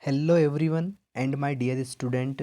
Hello everyone and my dear student.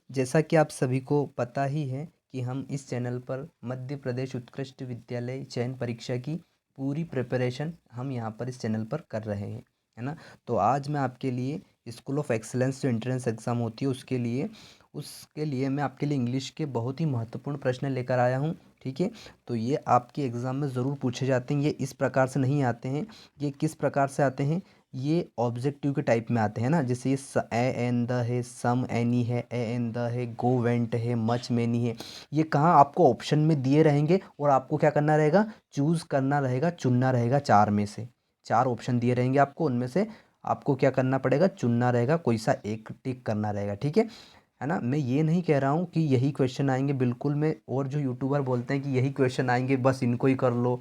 जैसा कि आप सभी को पता ही है कि हम इस चैनल पर मध्य प्रदेश उत्कृष्ट विद्यालय चयन परीक्षा की पूरी प्रिपरेशन हम यहाँ पर इस चैनल पर कर रहे हैं, है ना। तो आज मैं आपके लिए स्कूल ऑफ एक्सीलेंस जो एंट्रेंस एग्ज़ाम होती है उसके लिए मैं आपके लिए इंग्लिश के बहुत ही महत्वपूर्ण प्रश्न लेकर आया हूँ। ठीक है, तो ये आपके एग्ज़ाम में ज़रूर पूछे जाते हैं। ये इस प्रकार से नहीं आते हैं। ये किस प्रकार से आते हैं, ये ऑब्जेक्टिव के टाइप में आते हैं ना। जैसे ये ए एन द है, सम एनी है, ए एन द है, गो वेंट है, मच मैनी है। ये कहाँ आपको ऑप्शन में दिए रहेंगे और आपको क्या करना रहेगा, चूज़ करना रहेगा, चुनना रहेगा। चार में से चार ऑप्शन दिए रहेंगे आपको, उनमें से आपको क्या करना पड़ेगा, चुनना रहेगा, कोई सा एक टिक करना रहेगा। ठीक है ना। मैं ये नहीं कह रहा हूँ कि यही क्वेश्चन आएंगे, बिल्कुल। मैं और जो यूट्यूबर बोलते हैं कि यही क्वेश्चन आएंगे बस इनको ही कर लो,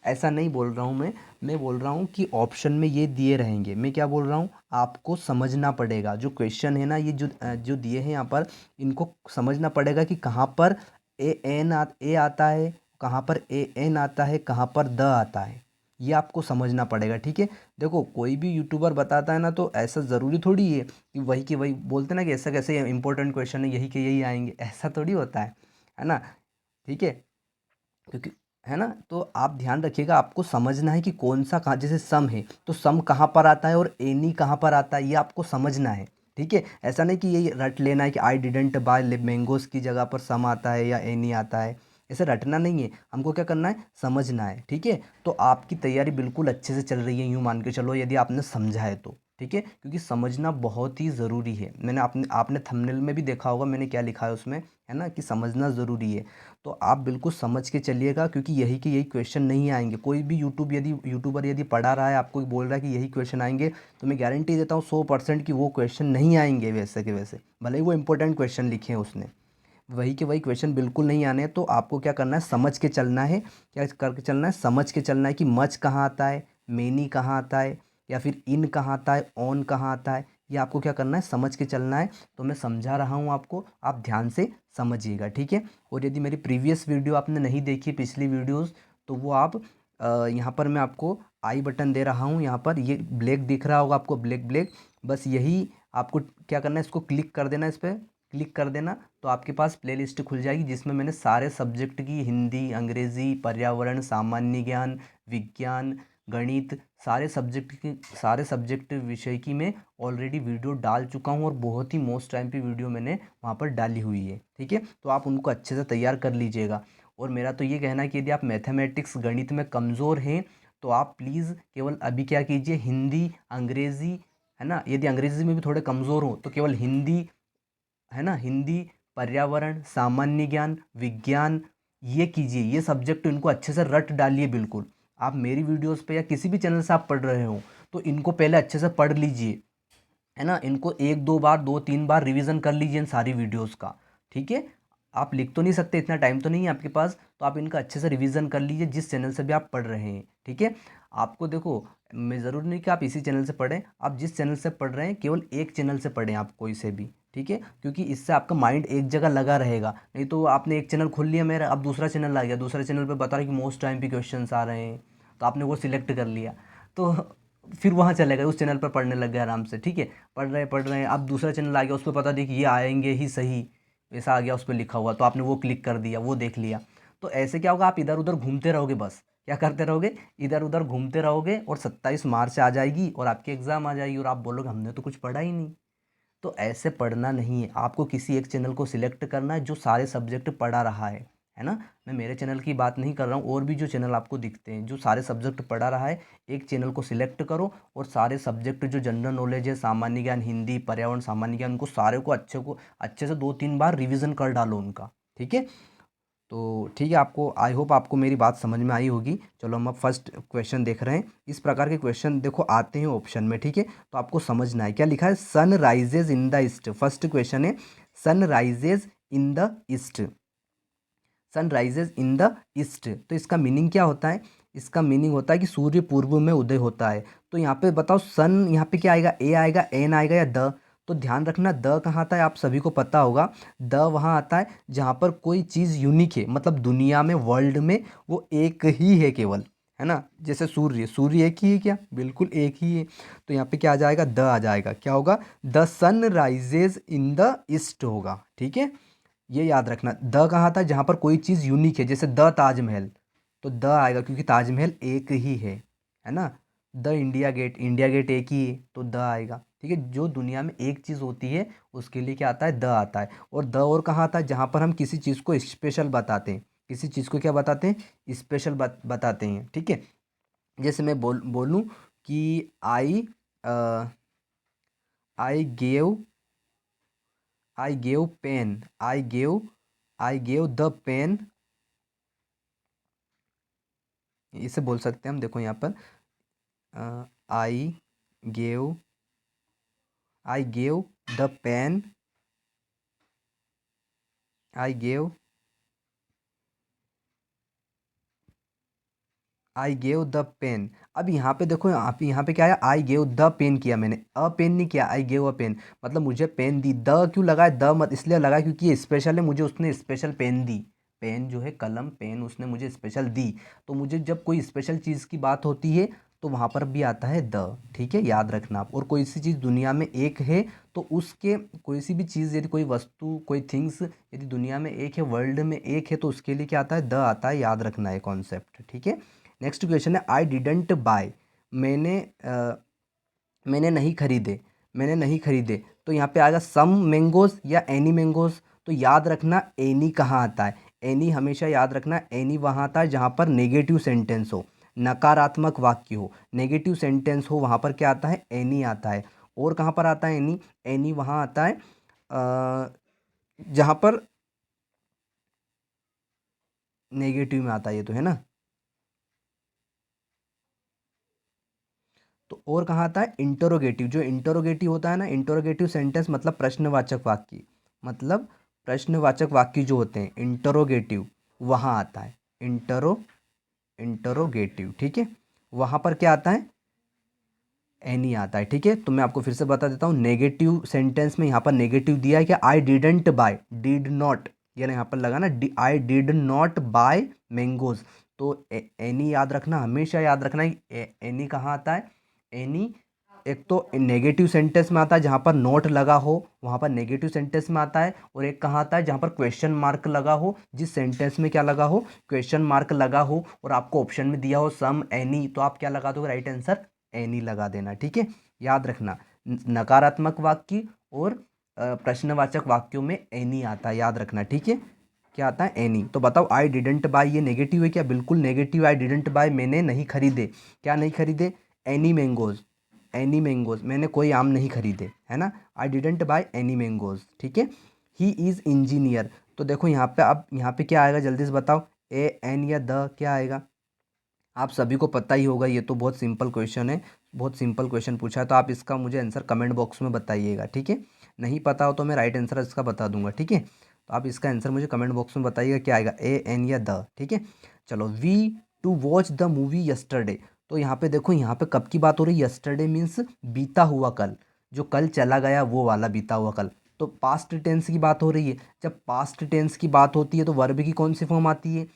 ऐसा नहीं बोल रहा हूँ मैं बोल रहा हूँ कि ऑप्शन में ये दिए रहेंगे। मैं क्या बोल रहा हूँ, आपको समझना पड़ेगा। जो क्वेश्चन है ना, ये जो दिए हैं यहाँ पर, इनको समझना पड़ेगा कि कहाँ पर ए आता है, कहाँ पर ए एन आता है, कहाँ पर द आता है। ये आपको समझना पड़ेगा। ठीक है, देखो कोई भी यूट्यूबर बताता है ना, तो ऐसा ज़रूरी थोड़ी है कि वही बोलते ना कि ऐसा कैसे इंपॉर्टेंट क्वेश्चन है यही के यही आएंगे, ऐसा थोड़ी होता है ना। ठीक है, क्योंकि है ना, तो आप ध्यान रखिएगा, आपको समझना है कि कौन सा कहाँ, जैसे सम है तो सम कहाँ पर आता है और एनी कहाँ पर आता है, ये आपको समझना है। ठीक है, ऐसा नहीं कि ये रट लेना है कि आई डिडेंट बाय मैंगोज की जगह पर सम आता है या एनी आता है। ऐसे रटना नहीं है, हमको क्या करना है, समझना है। ठीक है, तो आपकी तैयारी बिल्कुल अच्छे से चल रही है, यूँ मान के चलो, यदि आपने समझा है तो। ठीक है, क्योंकि समझना बहुत ही ज़रूरी है। मैंने आपने थंबनेल में भी देखा होगा मैंने क्या लिखा है उसमें, है ना, कि समझना ज़रूरी है। तो आप बिल्कुल समझ के चलिएगा, क्योंकि यही के यही क्वेश्चन नहीं आएंगे। कोई भी यूट्यूबर यदि पढ़ा रहा है, आपको बोल रहा है कि यही क्वेश्चन आएंगे, तो मैं गारंटी देता हूँ 100% कि वो क्वेश्चन नहीं आएंगे वैसे के वैसे, भले ही वो इंपॉर्टेंट क्वेश्चन लिखे हैं उसने, वही के वही क्वेश्चन बिल्कुल नहीं आने हैं। तो आपको क्या करना है, समझ के चलना है। क्या करके चलना है, समझ के चलना है कि मच कहाँ आता है, मेनी कहाँ आता है, या फिर इन कहाँ आता है, ऑन कहाँ आता है। ये आपको क्या करना है, समझ के चलना है। तो मैं समझा रहा हूँ आपको, आप ध्यान से समझिएगा। ठीक है, और यदि मेरी प्रीवियस वीडियो आपने नहीं देखी, पिछली वीडियोज़, तो वो आप यहाँ पर मैं आपको आई बटन दे रहा हूँ। यहाँ पर ये ब्लैक दिख रहा होगा आपको, ब्लैक ब्लैक, बस यही आपको क्या करना है, इसको क्लिक कर देना, इस पर क्लिक कर देना। तो आपके पास प्लेलिस्ट खुल जाएगी, जिसमें मैंने सारे सब्जेक्ट की, हिंदी, अंग्रेज़ी, पर्यावरण, सामान्य ज्ञान, विज्ञान, गणित, सारे सब्जेक्ट विषय की मैं ऑलरेडी वीडियो डाल चुका हूँ, और बहुत ही मोस्ट टाइम पे वीडियो मैंने वहाँ पर डाली हुई है। ठीक है, तो आप उनको अच्छे से तैयार कर लीजिएगा। और मेरा तो ये कहना है कि यदि आप मैथमेटिक्स गणित में कमज़ोर हैं, तो आप प्लीज़ केवल अभी क्या कीजिए, हिंदी, अंग्रेज़ी, है ना, यदि अंग्रेज़ी में भी थोड़े कमज़ोर हो तो केवल हिंदी, है ना, हिंदी, पर्यावरण, सामान्य ज्ञान, विज्ञान, ये कीजिए। ये सब्जेक्ट इनको अच्छे से रट डालिए बिल्कुल। आप मेरी वीडियोस पे या किसी भी चैनल से आप पढ़ रहे हो, तो इनको पहले अच्छे से पढ़ लीजिए, है ना। इनको एक दो बार, दो तीन बार रिवीजन कर लीजिए इन सारी वीडियोस का। ठीक है, आप लिख तो नहीं सकते, इतना टाइम तो नहीं है आपके पास, तो आप इनका अच्छे से रिवीजन कर लीजिए जिस चैनल से भी आप पढ़ रहे हैं। ठीक है, आपको देखो, मैं ज़रूरी नहीं कि आप इसी चैनल से पढ़ें, आप जिस चैनल से पढ़ रहे हैं केवल एक चैनल से पढ़ें, आप कोई से भी। ठीक है, क्योंकि इससे आपका माइंड एक जगह लगा रहेगा। नहीं तो आपने एक चैनल खोल लिया मेरा, अब दूसरा चैनल आ गया, दूसरे चैनल पे बता रहे कि मोस्ट टाइम पे क्वेश्चंस आ रहे हैं, तो आपने वो सिलेक्ट कर लिया, तो फिर वहाँ चले गए, उस चैनल पर पढ़ने लग गए आराम से। ठीक है, पढ़ रहे हैं, अब दूसरा चैनल आ गया, उस पर बता दिया कि ये आएंगे ही सही, वैसा आ गया उस पर लिखा हुआ, तो आपने वो क्लिक कर दिया, वो देख लिया। तो ऐसे क्या होगा, आप इधर उधर घूमते रहोगे, बस क्या करते रहोगे, इधर उधर घूमते रहोगे, और 27 मार्च आ जाएगी और आपकी एग्ज़ाम आ जाएगी, और आप बोलोगे हमने तो कुछ पढ़ा ही नहीं। तो ऐसे पढ़ना नहीं है, आपको किसी एक चैनल को सिलेक्ट करना है जो सारे सब्जेक्ट पढ़ा रहा है ना। मैं मेरे चैनल की बात नहीं कर रहा हूँ, और भी जो चैनल आपको दिखते हैं जो सारे सब्जेक्ट पढ़ा रहा है, एक चैनल को सिलेक्ट करो, और सारे सब्जेक्ट जो जनरल नॉलेज है, सामान्य ज्ञान, हिंदी, पर्यावरण, सामान्य ज्ञान, उनको सारे को अच्छे से दो तीन बार रिविज़न कर डालो उनका। ठीक है, तो ठीक है, आपको आई होप आपको मेरी बात समझ में आई होगी। चलो हम अब फर्स्ट क्वेश्चन देख रहे हैं। इस प्रकार के क्वेश्चन देखो आते हैं ऑप्शन में। ठीक है, तो आपको समझना है क्या लिखा है, sun rises in the east. First question है, sun rises in the east, sun rises in the east. तो इसका मीनिंग क्या होता है, इसका मीनिंग होता है कि सूर्य पूर्व में उदय होता है। तो यहाँ पे बताओ, सन यहाँ पे क्या आएगा, ए आएगा, एन आएगा, या द। तो ध्यान रखना, द कहाँ आता है, आप सभी को पता होगा, द वहाँ आता है जहाँ पर कोई चीज़ यूनिक है, मतलब दुनिया में, वर्ल्ड में वो एक ही है केवल, है ना। जैसे सूर्य, सूर्य एक ही है क्या, बिल्कुल एक ही है। तो यहाँ पे क्या आ जाएगा, द आ जाएगा। क्या होगा, the sun rises in the east होगा। ठीक है, ये याद रखना। द कहाँ था, जहाँ पर कोई चीज़ यूनिक है, जैसे द ताजमहल, तो द आएगा क्योंकि ताजमहल एक ही है ना। The India Gate, India Gate एक ही है तो द आएगा। ठीक है, जो दुनिया में एक चीज़ होती है उसके लिए क्या आता है, द आता है। और द और कहाँ आता है, जहाँ पर हम किसी चीज़ को स्पेशल बताते हैं, किसी चीज़ को क्या बताते हैं, स्पेशल बताते हैं। ठीक है, जैसे मैं बोलूँ कि I gave, pen, I gave the pen, इसे बोल सकते हैं हम। देखो यहाँ पर I gave, the pen, I gave the pen. अब यहाँ पे देखो, यहाँ पे क्या है, आई गेव द पेन किया मैंने, अ पेन नहीं किया, आई गेव अ पेन, मतलब मुझे पेन दी। द क्यों लगा है, द मत इसलिए लगा क्योंकि ये स्पेशल है, मुझे उसने स्पेशल पेन दी। पेन जो है कलम, पेन उसने मुझे स्पेशल दी। तो मुझे जब कोई स्पेशल चीज़ की बात होती है तो वहाँ पर भी आता है द। ठीक है, याद रखना आप। और कोई सी चीज़ दुनिया में एक है तो उसके, कोई सी भी चीज़ यदि कोई वस्तु, कोई थिंग्स यदि दुनिया में एक है, वर्ल्ड में एक है, तो उसके लिए क्या आता है, द आता है। याद रखना है कॉन्सेप्ट। ठीक है, नेक्स्ट क्वेश्चन है, आई डिडंट बाय, मैंने मैंने नहीं खरीदे, मैंने नहीं खरीदे। तो यहाँ पे आएगा सम मैंगोज या एनी मैंगोज। तो याद रखना एनी कहाँ आता है, एनी हमेशा याद रखना, एनी वहाँ आता है जहाँ पर नेगेटिव सेंटेंस हो, नकारात्मक वाक्य हो, नेगेटिव सेंटेंस हो, वहाँ पर क्या आता है, एनी आता है। और कहाँ पर आता है एनी, एनी वहाँ आता है जहाँ पर नेगेटिव में आता है, ये तो है ना। तो और कहाँ आता है, इंटरोगेटिव। जो इंटरोगेटिव होता है ना, इंटरोगेटिव सेंटेंस मतलब प्रश्नवाचक वाक्य, मतलब प्रश्नवाचक वाक्य जो होते हैं इंटरोगेटिव, वहाँ आता है इंटरोगेटिव। ठीक है, वहाँ पर क्या आता है, एनी आता है। ठीक है, तो मैं आपको फिर से बता देता हूँ, नेगेटिव सेंटेंस में यहाँ पर नेगेटिव दिया है क्या, I didn't buy, did not, ये ना यहाँ पर लगा ना, I did not buy mangoes. तो एनी याद रखना, हमेशा याद रखना, एनी कहाँ आता है, एनी एक तो नेगेटिव सेंटेंस में आता है जहाँ पर नोट लगा हो, वहाँ पर नेगेटिव सेंटेंस में आता है। और एक कहाँ आता है, जहाँ पर क्वेश्चन मार्क लगा हो, जिस सेंटेंस में क्या लगा हो, क्वेश्चन मार्क लगा हो, और आपको ऑप्शन में दिया हो सम एनी, तो आप क्या लगा दोगे, राइट आंसर एनी लगा देना। ठीक है, याद रखना, नकारात्मक वाक्य और प्रश्नवाचक वाक्यों में एनी आता है, याद रखना। ठीक है, क्या आता है, एनी। तो बताओ, आई डिडंट बाय ये नेगेटिव है क्या, बिल्कुल नेगेटिव। आई डिडंट बाय, मैंने नहीं खरीदे, क्या नहीं खरीदे, एनी मैंगोज, एनी मैंगोज, मैंने कोई आम नहीं खरीदे, है ना। आई डिडंट बाय एनी मैंगोज। ठीक है, ही इज़ इंजीनियर। तो देखो यहाँ पे, अब यहाँ पे क्या आएगा, जल्दी से बताओ, ए एन या द, क्या आएगा। आप सभी को पता ही होगा, ये तो बहुत सिंपल क्वेश्चन है, बहुत सिंपल क्वेश्चन पूछा है। तो आप इसका मुझे आंसर कमेंट बॉक्स में बताइएगा। ठीक है, नहीं पता हो तो मैं राइट आंसर इसका बता दूंगा। ठीक है, तो आप इसका आंसर मुझे कमेंट बॉक्स में बताइएगा, क्या आएगा, ए एन या द। ठीक है, चलो, we to watch the movie yesterday. तो यहाँ पे देखो, यहाँ पे कब की बात हो रही है, यस्टरडे मीन्स बीता हुआ कल, जो कल चला गया वो वाला बीता हुआ कल। तो पास्ट टेंस की बात हो रही है। जब पास्ट टेंस की बात होती है तो वर्ब की कौन सी फॉर्म आती है,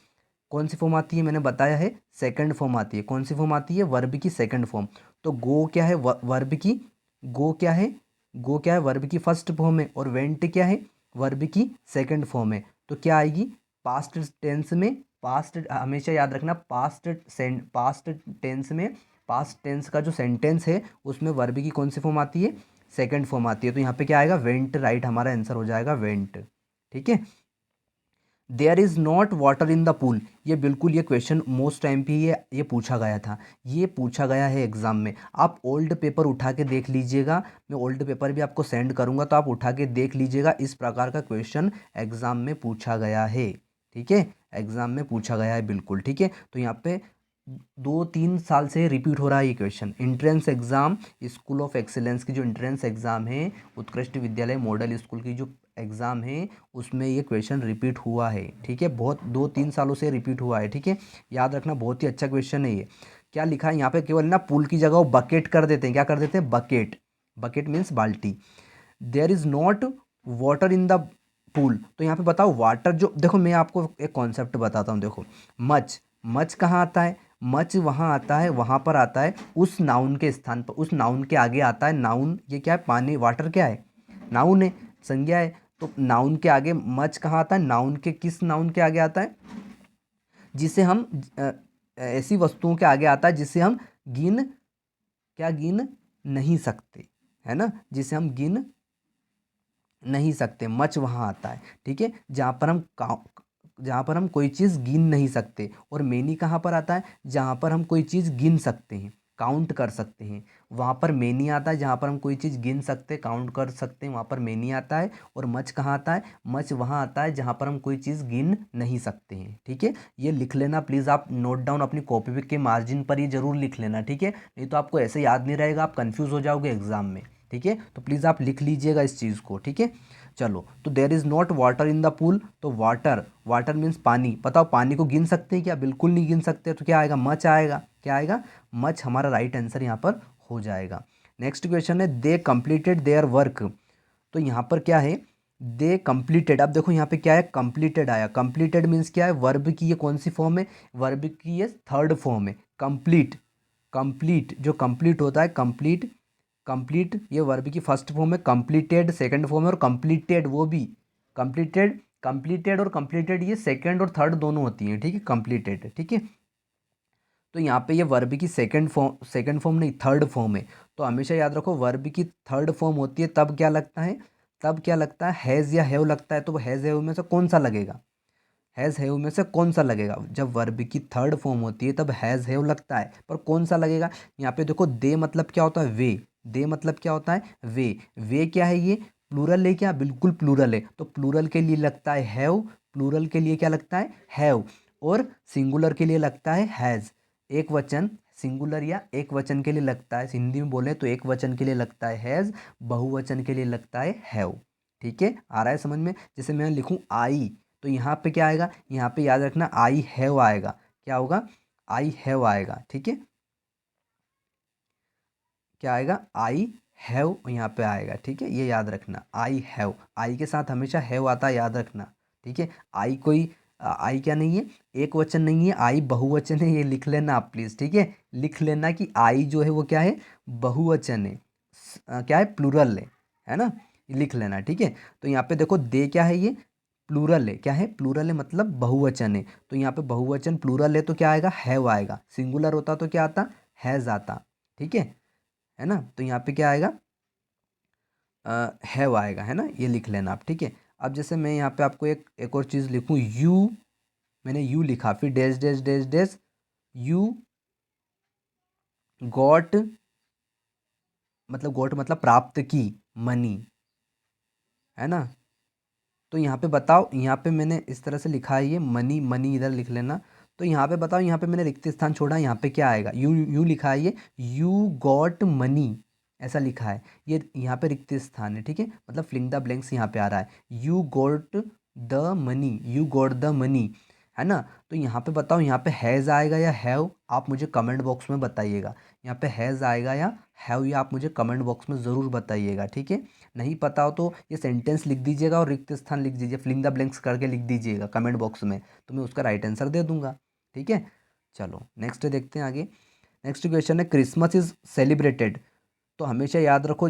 कौन सी फॉर्म आती है, मैंने बताया है, सेकंड फॉर्म आती है। कौन सी फॉर्म आती है, वर्ब की सेकंड फॉर्म। तो गो क्या है, वर्ब की, गो क्या है, गो क्या है, वर्ब की फर्स्ट फॉर्म है। और वेंट क्या है, वर्ब की सेकंड फॉर्म है। तो क्या आएगी, पास्ट टेंस में, पास्ट हमेशा याद रखना, पास्ट टेंस में, पास्ट टेंस का जो सेंटेंस है उसमें वर्ब की कौन सी फॉर्म आती है, सेकंड फॉर्म आती है। तो यहाँ पे क्या आएगा, वेंट, राइट हमारा आंसर हो जाएगा वेंट। ठीक है, there is not water in the pool, ये बिल्कुल, ये क्वेश्चन मोस्ट टाइम पे ये पूछा गया था, ये पूछा गया है एग्ज़ाम में। आप ओल्ड पेपर उठा के देख लीजिएगा, मैं ओल्ड पेपर भी आपको सेंड करूँगा, तो आप उठा के देख लीजिएगा, इस प्रकार का क्वेश्चन एग्ज़ाम में पूछा गया है। ठीक है, एग्ज़ाम में पूछा गया है बिल्कुल। ठीक है, तो यहाँ पे 2-3 साल से रिपीट हो रहा है ये question. Entrance exam, school of excellence की जो इंट्रेंस एग्ज़ाम है, उत्कृष्ट विद्यालय मॉडल स्कूल की जो एग्ज़ाम है, उसमें ये क्वेश्चन रिपीट हुआ है। ठीक है, बहुत 2-3 सालों से रिपीट हुआ है। ठीक है, याद रखना, बहुत ही अच्छा क्वेश्चन है ये। क्या लिखा है यहाँ पे, केवल ना पुल की जगह वो बकेट कर देते हैं, क्या कर देते हैं, बकेट, बकेट मीन्स बाल्टी। There is not water in the pool. तो यहाँ पे बताओ, वाटर जो, देखो मैं आपको एक कॉन्सेप्ट बताता हूँ। देखो, मच, मच कहाँ आता है, मच वहाँ आता है, वहाँ पर आता है उस नाउन के स्थान पर, उस नाउन के आगे आता है नाउन। ये क्या है, पानी, वाटर क्या है, नाउन है, संज्ञा है। तो नाउन के आगे मच कहाँ आता है, नाउन के किस नाउन के आगे आता है, जिसे हम ऐसी वस्तुओं के आगे आता है जिसे हम गिन, क्या गिन नहीं सकते, है ना, जिसे हम गिन नहीं सकते, मच वहाँ आता है। ठीक है, जहाँ पर हम कोई चीज़ गिन नहीं सकते। और मेनी कहाँ पर आता है, जहाँ पर हम कोई चीज़ गिन सकते हैं, काउंट कर सकते हैं, वहाँ पर मेनी आता है। जहाँ पर हम कोई चीज़ गिन सकते, काउंट कर सकते हैं, वहाँ पर मेनी आता है। और मच कहाँ आता है, मच वहाँ आता है जहाँ पर हम कोई चीज़ गिन नहीं सकते हैं। ठीक है, ये लिख लेना प्लीज़, आप नोट डाउन अपनी कॉपी के मार्जिन पर ये जरूर लिख लेना। ठीक है, नहीं तो आपको ऐसे याद नहीं रहेगा, आप कन्फ्यूज़ हो जाओगे एग्जाम में। ठीक है, तो प्लीज़ आप लिख लीजिएगा इस चीज़ को। ठीक है, चलो, तो there is not water in the pool, तो वाटर, वाटर मीन्स पानी। बताओ पानी को गिन सकते हैं क्या, बिल्कुल नहीं गिन सकते, तो क्या आएगा, मच आएगा। क्या आएगा, मच हमारा राइट आंसर यहाँ पर हो जाएगा। नेक्स्ट क्वेश्चन है, दे कंप्लीटेड देयर वर्क। तो यहाँ पर क्या है, दे कंप्लीटेड। अब देखो यहाँ पे क्या है, कंप्लीटेड आया। कंप्लीटेड मीन्स क्या है, वर्ब की ये कौन सी फॉर्म है, वर्ब की ये थर्ड फॉर्म है, कंप्लीट। कंप्लीट जो कंप्लीट होता है, कंप्लीट, कंप्लीट ये वर्ब की फर्स्ट फॉर्म है, कंप्लीटेड सेकंड फॉर्म है, और कंप्लीटेड वो भी, कंप्लीटेड, कंप्लीटेड और कंप्लीटेड ये सेकंड और थर्ड दोनों होती हैं। ठीक है, कंप्लीटेड। ठीक है, तो यहाँ पे ये वर्ब की सेकंड फॉर्म नहीं, थर्ड फॉर्म है। तो हमेशा याद रखो, वर्ब की थर्ड फॉर्म होती है तब क्या लगता है, तब क्या लगता है, हैज़ या हैव लगता है। तो हैज़ हैव में से कौन सा लगेगा, हैज़ हैव में से कौन सा लगेगा, जब वर्ब की थर्ड फॉर्म होती है तब हैज़ हैव लगता है, पर कौन सा लगेगा। यहाँ पे देखो, दे मतलब क्या होता है, वे, दे मतलब क्या होता है, वे क्या है, ये प्लूरल है क्या, बिल्कुल प्लूरल है, तो प्लूरल के लिए लगता है हैव, प्लूरल के लिए क्या लगता है, हैव। और सिंगुलर के लिए लगता है हैज़। एक वचन सिंगुलर या एक वचन के लिए लगता है, हिंदी में बोले तो एक वचन के लिए लगता है हैज़, बहुवचन के लिए लगता है हैव। ठीक है, आ रहा है समझ में। जैसे मैं लिखूँ आई, तो यहाँ पे क्या आएगा, यहाँ पे याद रखना आई हैव आएगा। क्या होगा, आई हैव आएगा। ठीक है, क्या आएगा, आई हैव यहाँ पे आएगा। ठीक है, ये याद रखना, आई हैव, आई के साथ हमेशा हैव आता है, याद रखना। ठीक है, आई कोई आई क्या नहीं है, एक वचन नहीं है, आई बहुवचन है, ये लिख लेना आप प्लीज़। ठीक है, लिख लेना कि आई जो है वो क्या है, बहुवचन है, क्या है, प्लूरल है ना, ये लिख लेना। ठीक है, तो यहाँ पे देखो, दे क्या है, ये प्लूरल है, क्या है, प्लूरल है, मतलब बहुवचन है। तो यहाँ पे बहुवचन प्लूरल है तो क्या आएगा, हैव आएगा। सिंगुलर होता तो क्या आता, हैज़ आता। ठीक है ना, तो यहाँ पे क्या आएगा, हैव आएगा, है ना, ये लिख लेना आप। ठीक है, अब जैसे मैं यहाँ पे आपको एक और चीज़ लिखूँ, यू, मैंने यू लिखा, फिर dash dash dash dash, you got, मतलब गॉट मतलब प्राप्त की, मनी, है ना। तो यहाँ पे बताओ, यहाँ पे मैंने इस तरह से लिखा है, ये मनी, मनी इधर लिख लेना। तो यहाँ पे बताओ, यहाँ पे मैंने रिक्त स्थान छोड़ा, यहाँ पे क्या आएगा, यू, यू लिखा है, ये यू गॉट मनी ऐसा लिखा है, ये यहाँ पे रिक्त स्थान है। ठीक है, मतलब फिलिंग द ब्लैंक्स यहाँ पे आ रहा है, you got the money, you got the money, है ना। तो यहाँ पे बताओ, यहाँ पे हैज़ आएगा या हैव, आप मुझे कमेंट बॉक्स में बताइएगा। यहाँ पे हैज़ आएगा या हैव, ये आप मुझे कमेंट बॉक्स में ज़रूर बताइएगा। ठीक है, नहीं पता हो तो ये सेंटेंस लिख दीजिएगा और रिक्त स्थान लिख दीजिए, फिलिंग द ब्लैंक्स करके लिख दीजिएगा कमेंट बॉक्स में, तो मैं उसका राइट आंसर दे दूंगा। ठीक है, चलो नेक्स्ट देखते हैं आगे। नेक्स्ट क्वेश्चन है, क्रिसमस इज सेलिब्रेटेड। तो हमेशा याद रखो,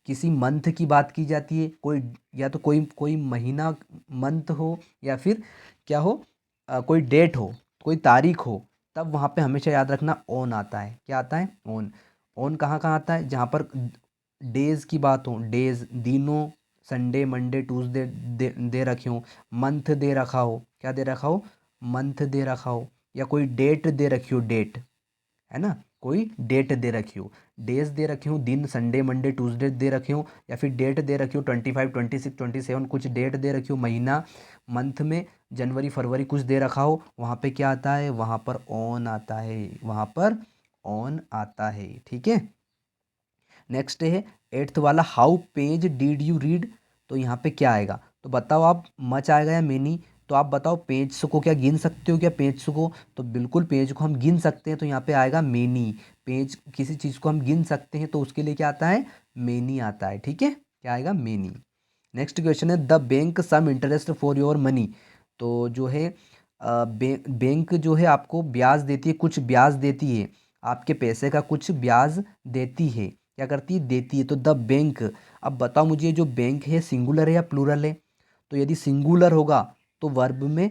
किसी मंथ की बात की जाती है, कोई या तो कोई कोई महीना, मंथ हो, या फिर क्या हो, कोई डेट हो, कोई तारीख हो, तब वहाँ पे हमेशा याद रखना ऑन आता है। क्या आता है, ऑन। ऑन कहाँ कहाँ आता है, जहाँ पर डेज की बात हो, डेज दिनों, संडे मंडे ट्यूसडे दे रखे हो, मंथ दे रखा हो, क्या दे रखा हो, मंथ दे रखा हो, या कोई डेट दे रखी हो, डेट, है ना, कोई डेट दे रखी हो, डेज दे रखे हो, दिन संडे मंडे ट्यूसडे दे रखे हो, या फिर डेट दे रखी हो 25 26 27, कुछ डेट दे रखी हो, महीना मंथ में जनवरी फरवरी कुछ दे रखा हो, वहाँ पे क्या आता है, वहाँ पर ऑन आता है, वहाँ पर ऑन आता है। ठीक है, नेक्स्ट है एट्थ वाला, how page did you read. तो यहाँ पे क्या आएगा, तो बताओ आप, मच आएगा या मेनी। तो आप बताओ, पेज को क्या गिन सकते हो क्या, पेज को, तो बिल्कुल पेज को हम गिन सकते हैं, तो यहाँ पे आएगा मेनी। पेज, किसी चीज़ को हम गिन सकते हैं तो उसके लिए क्या आता है, मेनी आता है। ठीक है, क्या आएगा, मेनी। नेक्स्ट क्वेश्चन है, the bank some interest for your money. तो जो है, बैंक जो है आपको ब्याज देती है, कुछ ब्याज देती है, आपके पैसे का कुछ ब्याज देती है। क्या करती है? देती है। तो द बैंक, अब बताओ मुझे, जो बैंक है सिंगुलर है या प्लूरल है? तो यदि सिंगुलर होगा तो वर्ब में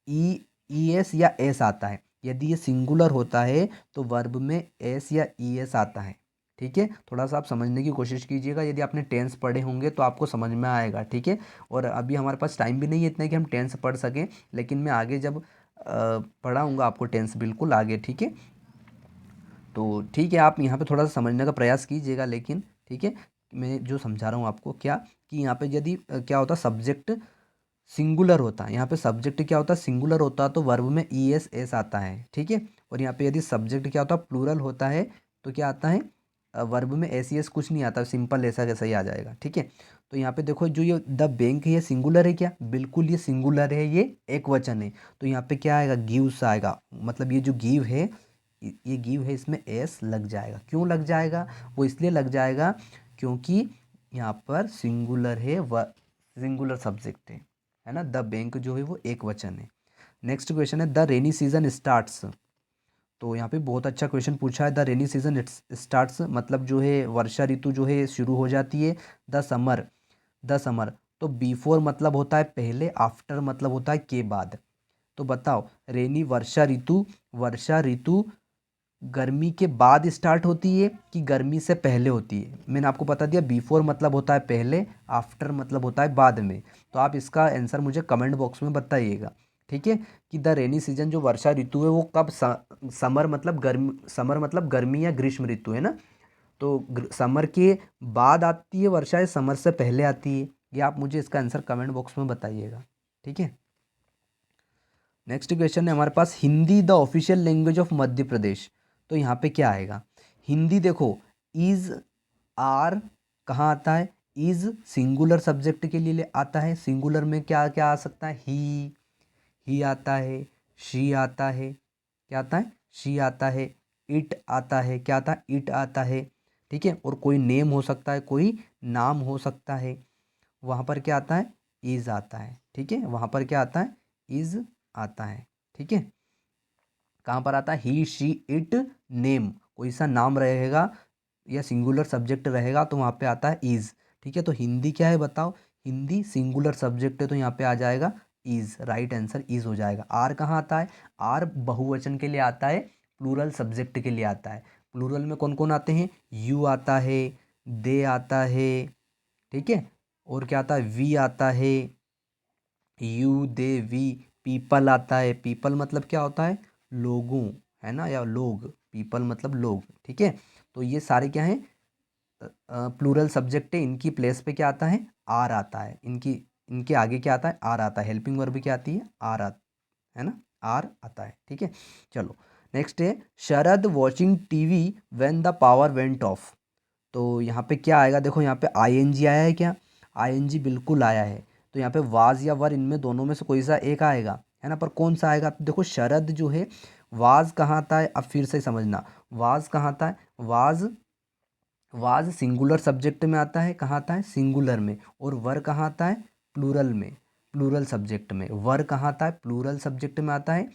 ई ई एस या एस आता है। यदि ये सिंगुलर होता है तो वर्ब में एस या ई एस आता है। ठीक है, थोड़ा सा आप समझने की कोशिश कीजिएगा। यदि आपने टेंस पढ़े होंगे तो आपको समझ में आएगा। ठीक है, और अभी हमारे पास टाइम भी नहीं है इतना कि हम टेंस पढ़ सकें, लेकिन मैं आगे जब पढ़ाऊँगा आपको टेंस बिल्कुल आगे। ठीक है, तो ठीक है, आप यहाँ पे थोड़ा सा समझने का प्रयास कीजिएगा। लेकिन ठीक है, मैं जो समझा रहा हूँ आपको क्या, कि यहाँ पे यदि क्या होता, सब्जेक्ट सिंगुलर होता है, यहाँ पे सब्जेक्ट क्या होता है, सिंगुलर होता है, तो वर्ब में ई एस एस आता है। ठीक है, और यहाँ पे यदि सब्जेक्ट क्या होता है, प्लूरल होता है, तो क्या आता है, वर्ब में एस ई एस कुछ नहीं आता, सिंपल ऐसा कैसा ही आ जाएगा। ठीक है, तो यहाँ पे देखो, जो ये द बैंक है ये सिंगुलर है क्या? बिल्कुल ये सिंगुलर है, ये एक वचन है। तो यहाँ पे क्या आएगा? गिव्स आएगा। मतलब ये जो गिव है, ये गिव है, इसमें एस लग जाएगा। क्यों लग जाएगा? वो इसलिए लग जाएगा क्योंकि यहाँ पर सिंगुलर है, व सिंगुलर सब्जेक्ट है ना। द बैंक जो है वो एक वचन है। नेक्स्ट क्वेश्चन है, द रेनी सीजन स्टार्ट्स। तो यहाँ पे बहुत अच्छा क्वेश्चन पूछा है। द रेनी सीजन स्टार्ट्स मतलब जो है वर्षा ऋतु जो है शुरू हो जाती है। द समर तो बिफोर मतलब होता है पहले, आफ्टर मतलब होता है के बाद। तो बताओ, रेनी वर्षा ऋतु गर्मी के बाद स्टार्ट होती है कि गर्मी से पहले होती है? मैंने आपको बता दिया, बिफोर मतलब होता है पहले, आफ्टर मतलब होता है बाद में। तो आप इसका आंसर मुझे कमेंट बॉक्स में बताइएगा। ठीक है, कि द रेनी सीजन जो वर्षा ऋतु है वो कब, समर मतलब गर्मी या ग्रीष्म ऋतु है ना। तो समर के बाद आती है वर्षा, या समर से पहले आती है? ये आप मुझे इसका आंसर कमेंट बॉक्स में बताइएगा। ठीक है, नेक्स्ट क्वेश्चन है हमारे पास, Hindi the official language of Madhya Pradesh. तो यहाँ पे क्या आएगा? हिंदी देखो, इज, आर कहाँ आता है? इज सिंगुलर सब्जेक्ट के लिए आता है। सिंगुलर में क्या क्या आ सकता है? ही आता है, शी आता है। क्या आता है? शी आता है। इट आता है। क्या आता है? इट आता है। ठीक है, और कोई नेम हो सकता है, कोई नाम हो सकता है। वहाँ पर क्या आता है? इज आता है। ठीक है, वहाँ पर क्या आता है? इज आता है। ठीक है, कहाँ पर आता है? ही, शी, इट, नेम, कोई सा नाम रहेगा या सिंगुलर सब्जेक्ट रहेगा तो वहाँ पे आता है इज। ठीक है, तो हिंदी क्या है बताओ? हिंदी सिंगुलर सब्जेक्ट है, तो यहाँ पे आ जाएगा इज। राइट आंसर इज हो जाएगा। आर कहाँ आता है? आर बहुवचन के लिए आता है, प्लूरल सब्जेक्ट के लिए आता है। प्लूरल में कौन कौन आते हैं? यू आता है, दे आता है। ठीक है, और क्या आता है? वी आता है, यू, दे, वी। पीपल आता है। पीपल मतलब क्या होता है? लोगों, है ना, या लोग। पीपल मतलब लोग। ठीक है, तो ये सारे क्या हैं? प्लूरल सब्जेक्ट है। इनकी प्लेस पे क्या आता है? आर आता है। इनकी इनके आगे क्या आता है? आर आता है। हेल्पिंग वर्ब क्या आती है? है ना, आर आता है। ठीक है, चलो नेक्स्ट है, Sharad watching TV when the power went off. तो यहाँ पे क्या आएगा? देखो, यहाँ पे आईएनजी आया है क्या? आईएनजी बिल्कुल आया है। तो यहाँ पे वाज या वर, इनमें दोनों में से कोई सा एक आएगा, है ना। पर कौन सा आएगा? तो देखो, शरद जो है, वाज कहाँ आता है? अब फिर से समझना, वाज कहाँ आता है? वाज सिंगुलर सब्जेक्ट में आता है। कहाँ आता है? सिंगुलर में। और वर कहाँ आता है? प्लूरल में, प्लूरल सब्जेक्ट में। वर कहाँ आता है? प्लूरल सब्जेक्ट में आता है।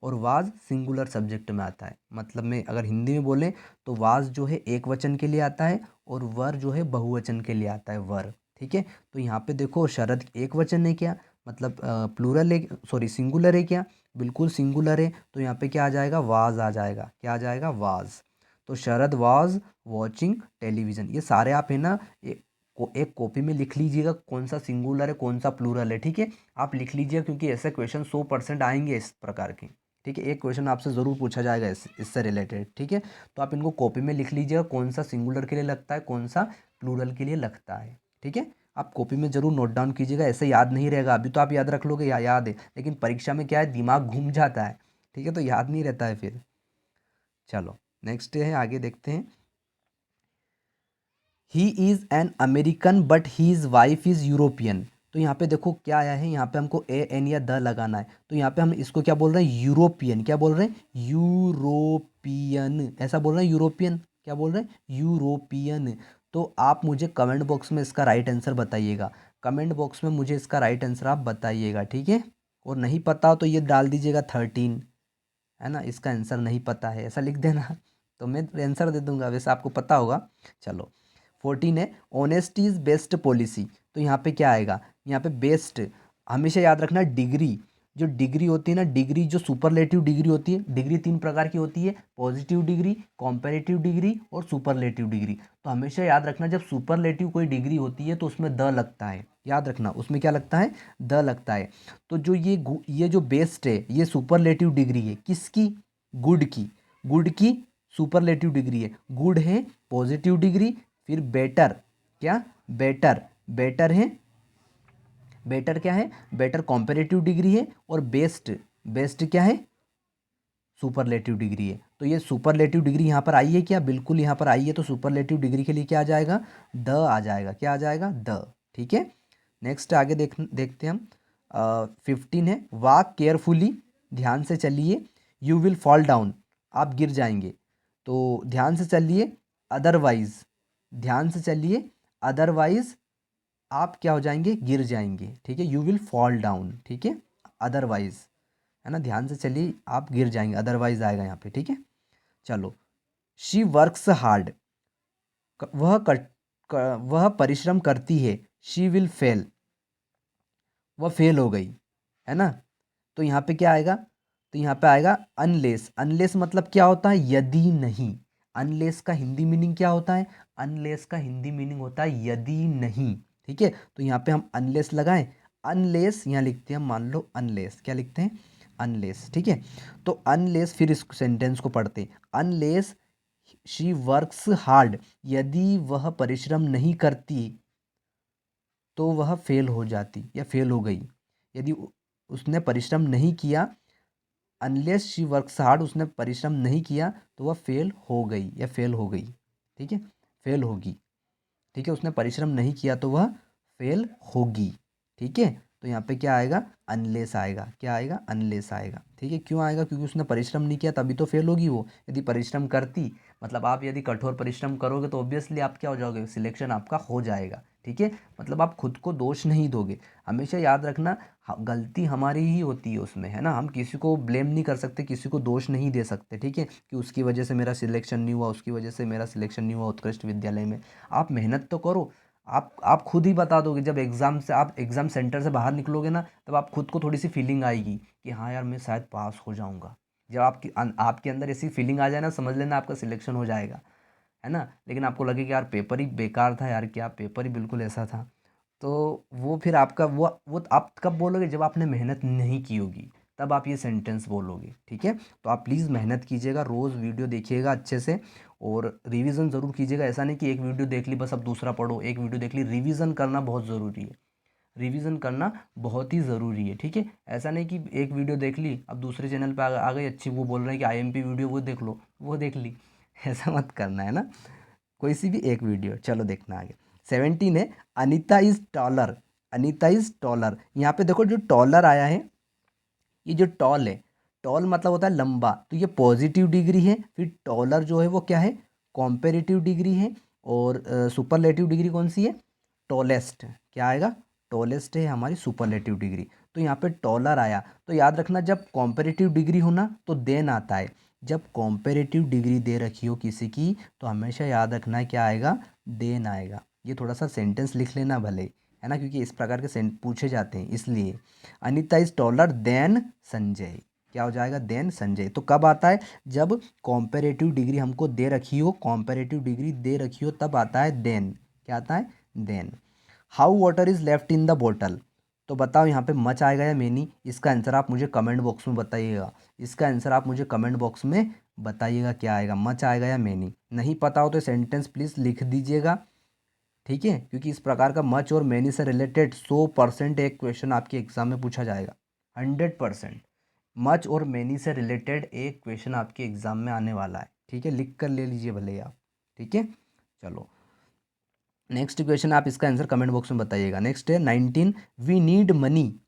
और वाज सिंगुलर सब्जेक्ट में आता है। मतलब में अगर हिंदी में बोलें तो वाज जो है एक वचन के लिए आता है, और वर जो है बहुवचन के लिए आता है, वर। ठीक है, तो यहाँ पे देखो, शरद एक वचन है क्या? मतलब प्लूरल है, सॉरी सिंगुलर है क्या? बिल्कुल सिंगुलर है। तो यहाँ पे क्या आ जाएगा? वाज आ जाएगा। क्या आ जाएगा? वाज। तो शरद वाज वॉचिंग टेलीविज़न। ये सारे आप है ना, एक कॉपी में लिख लीजिएगा, कौन सा सिंगुलर है कौन सा प्लूरल है। ठीक है, आप लिख लीजिएगा, क्योंकि ऐसे क्वेश्चन 100% आएंगे इस प्रकार के। ठीक है, एक क्वेश्चन आपसे ज़रूर पूछा जाएगा इससे रिलेटेड। ठीक है, तो आप इनको कॉपी में लिख लीजिएगा, कौन सा सिंगुलर के लिए लगता है, कौन सा प्लूरल के लिए लगता है। ठीक है, आप कॉपी में ज़रूर नोट डाउन कीजिएगा, ऐसे याद नहीं रहेगा। अभी तो आप याद रख लोगे, या याद है, लेकिन परीक्षा में क्या है, दिमाग घूम जाता है। ठीक है, तो याद नहीं रहता है फिर। चलो नेक्स्ट है, आगे देखते हैं। He is an American but his wife is European. तो यहाँ पे देखो क्या आया है, यहाँ पे हमको ए एन या द लगाना है। तो यहाँ पे हम इसको क्या बोल रहे हैं? यूरोपियन। क्या बोल रहे हैं? यूरोपियन। ऐसा बोल रहे हैं, यूरोपियन। क्या बोल रहे हैं? यूरोपियन। तो आप मुझे कमेंट बॉक्स में इसका राइट आंसर बताइएगा। कमेंट बॉक्स में मुझे इसका राइट आंसर आप बताइएगा। ठीक है, और नहीं पता हो तो ये डाल दीजिएगा 13, है ना। इसका आंसर नहीं पता है ऐसा लिख देना, तो मैं आंसर दे दूंगा, वैसे आपको पता होगा। चलो 14 है, ऑनेस्टी इज़ बेस्ट पॉलिसी। तो यहाँ पे क्या आएगा, यहाँ पे बेस्ट, हमेशा याद रखना डिग्री, जो डिग्री होती है ना, डिग्री जो सुपरलेटिव डिग्री होती है, डिग्री 3 प्रकार की होती है, पॉजिटिव डिग्री, कॉम्पेरेटिव डिग्री और सुपरलेटिव डिग्री। तो हमेशा याद रखना जब सुपरलेटिव कोई डिग्री होती है तो उसमें द लगता है, याद रखना उसमें क्या लगता है, द लगता है। तो जो ये जो बेस्ट है ये सुपरलेटिव डिग्री है, किसकी, गुड की, गुड की सुपरलेटिव डिग्री है। गुड है पॉजिटिव डिग्री, फिर बेटर, क्या बेटर, बेटर है, बेटर क्या है, बेटर कॉम्पेरेटिव डिग्री है, और बेस्ट, बेस्ट क्या है, सुपरलेटिव डिग्री है। तो ये सुपरलेटिव डिग्री यहाँ पर आई है क्या, बिल्कुल यहाँ पर आई है। तो सुपरलेटिव डिग्री के लिए क्या आ जाएगा, द आ जाएगा, क्या आ जाएगा, द। ठीक है, नेक्स्ट आगे देखते हैं हम। 15 है, वॉक केयरफुली, ध्यान से चलिए, यू विल फॉल डाउन, आप गिर जाएंगे। तो ध्यान से चलिए, अदरवाइज, ध्यान से चलिए, अदरवाइज आप क्या हो जाएंगे, गिर जाएंगे। ठीक है, यू विल फॉल डाउन, ठीक है, अदरवाइज, है ना, ध्यान से चलिए आप गिर जाएंगे, अदरवाइज आएगा यहाँ पे। ठीक है, चलो, शी वर्क्स हार्ड, वह परिश्रम करती है, शी विल फेल, वह फेल हो गई, है ना। तो यहाँ पे क्या आएगा, तो यहाँ पे आएगा अनलेस। अनलेस मतलब क्या होता है, यदि नहीं। अनलेस का हिंदी मीनिंग क्या होता है, अनलेस का हिंदी मीनिंग होता है यदि नहीं। ठीक है, तो यहाँ पे हम अनलेस लगाएं, अनलेस यहाँ लिखते हैं, मान लो अनलेस, क्या लिखते हैं, अनलेस। ठीक है, तो अनलेस, फिर इस सेंटेंस को पढ़ते हैं, अनलेस शी वर्क्स हार्ड, यदि वह परिश्रम नहीं करती तो वह फेल हो जाती या फेल हो गई। यदि उसने परिश्रम नहीं किया, अनलेस शी वर्क्स हार्ड, उसने परिश्रम नहीं किया तो वह फेल हो गई या फेल हो गई। ठीक है, फेल होगी। ठीक है, उसने परिश्रम नहीं किया तो वह फेल होगी। ठीक है, तो यहाँ पे क्या आएगा, अनलेस आएगा, क्या आएगा, अनलेस आएगा। ठीक है, क्यों आएगा, क्योंकि उसने परिश्रम नहीं किया तभी तो फेल होगी वो। यदि परिश्रम करती, मतलब आप यदि कठोर परिश्रम करोगे तो ऑब्वियसली आप क्या हो जाओगे, सिलेक्शन आपका हो जाएगा। ठीक है, मतलब आप खुद को दोष नहीं दोगे। हमेशा याद रखना, गलती हमारी ही होती है उसमें, है ना। हम किसी को ब्लेम नहीं कर सकते, किसी को दोष नहीं दे सकते। ठीक है, कि उसकी वजह से मेरा सिलेक्शन नहीं हुआ, उसकी वजह से मेरा सिलेक्शन नहीं हुआ उत्कृष्ट विद्यालय में। आप मेहनत तो करो, आप खुद ही बता दोगे, जब एग्ज़ाम से आप एग्ज़ाम सेंटर से बाहर निकलोगे ना, तब आप खुद को थोड़ी सी फीलिंग आएगी कि हाँ यार मैं शायद पास हो जाऊंगा। जब आपके अंदर ऐसी फीलिंग आ जाए ना, समझ लेना आपका सिलेक्शन हो जाएगा, है ना। लेकिन आपको लगे कि यार पेपर ही बेकार था, यार क्या पेपर ही बिल्कुल ऐसा था, तो वो फिर आपका वो आप कब बोलोगे, जब आपने मेहनत नहीं की होगी, तब आप ये सेंटेंस बोलोगे। ठीक है, तो आप प्लीज़ मेहनत कीजिएगा, रोज़ वीडियो देखिएगा अच्छे से, और रिवीजन ज़रूर कीजिएगा। ऐसा नहीं कि एक वीडियो देख ली बस अब दूसरा पढ़ो, एक वीडियो देख ली, रिवीजन करना बहुत ज़रूरी है, रिवीजन करना बहुत ही ज़रूरी है। ठीक है, ऐसा नहीं कि एक वीडियो देख ली अब दूसरे चैनल पे आ गई अच्छी, वो बोल रहे हैं कि आईएमपी वीडियो वो देख लो, वो देख ली, ऐसा मत करना, है ना। कोई सी भी एक वीडियो, चलो देखना आगे। 17 है, Anita is taller, Anita is taller. यहाँ पे देखो जो टॉलर आया है, ये जो टॉल है, टॉल मतलब होता है लंबा, तो ये पॉजिटिव डिग्री है। फिर टॉलर जो है वो क्या है, कॉम्पेरेटिव डिग्री है। और सुपरलेटिव डिग्री कौन सी है, टॉलेस्ट, क्या आएगा, टॉलेस्ट है हमारी सुपरलेटिव डिग्री। तो यहाँ पे टॉलर आया, तो याद रखना जब कॉम्पेरेटिव डिग्री हो ना तो देन आता है। जब कॉम्पेरेटिव डिग्री दे रखी हो किसी की तो हमेशा याद रखना क्या आएगा, देन आएगा। ये थोड़ा सा सेंटेंस लिख लेना भले, है ना, क्योंकि इस प्रकार के सेंट पूछे जाते हैं इसलिए। Anita is taller than Sanjay, क्या हो जाएगा, देन संजय। तो कब आता है, जब कॉम्पेरेटिव डिग्री हमको दे रखी हो, कॉम्पेरेटिव डिग्री दे रखी हो तब आता है देन, क्या आता है, then. How water is left in the बोतल, तो बताओ यहाँ पे मच आएगा या मैनी, इसका आंसर आप मुझे कमेंट बॉक्स में बताइएगा, इसका आंसर आप मुझे कमेंट बॉक्स में बताइएगा क्या आएगा, मच आएगा या मैनी। नहीं पता हो तो सेंटेंस प्लीज़ लिख दीजिएगा। ठीक है, क्योंकि इस प्रकार का मच और मैनी से रिलेटेड 100% एक क्वेश्चन आपके एग्जाम में पूछा जाएगा, 100%। मच और मैनी से रिलेटेड एक क्वेश्चन आपके एग्जाम में आने वाला है। ठीक है, लिख कर ले लीजिए भले ही आप। ठीक है, चलो नेक्स्ट क्वेश्चन, आप इसका आंसर कमेंट बॉक्स में बताइएगा। नेक्स्ट है 19, we need money,